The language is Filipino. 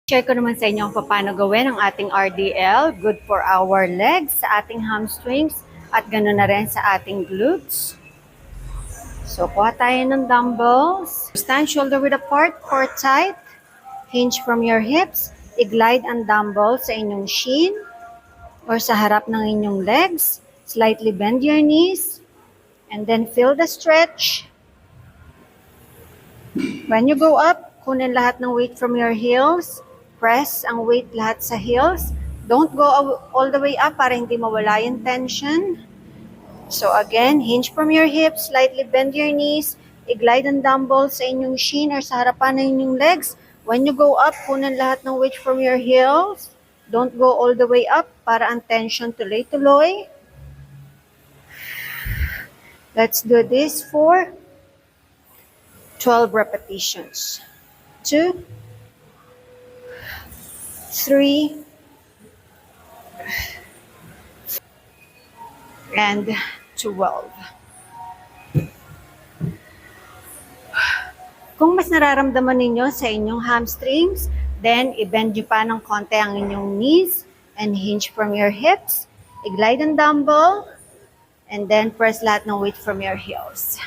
Share ko naman sa inyo kung paano gawin ang ating RDL, good for our legs, sa ating hamstrings, at ganoon na rin sa ating glutes. So, kuha tayo ng dumbbells. Stand shoulder width apart, core tight, hinge from your hips, i-glide ang dumbbell sa inyong shin or sa harap ng inyong legs. Slightly bend your knees, and then feel the stretch. When you go up, kunin lahat ng weight from your heels. Press ang weight lahat sa heels. Don't go all the way up para hindi mawala yung tension. So again, hinge from your hips, slightly bend your knees, i-glide ang dumbbells sa inyong shin or sa harapan ng inyong legs. When you go up, kunin lahat ng weight from your heels. Don't go all the way up para ang tension tuloy-tuloy. Let's do this for 12 repetitions. 2, 3, and 12. Kung mas nararamdaman ninyo sa inyong hamstrings, then i-bend nyo pa ng konti ang inyong knees and hinge from your hips. I-glide ang dumbbell and then press lahat ng weight from your heels.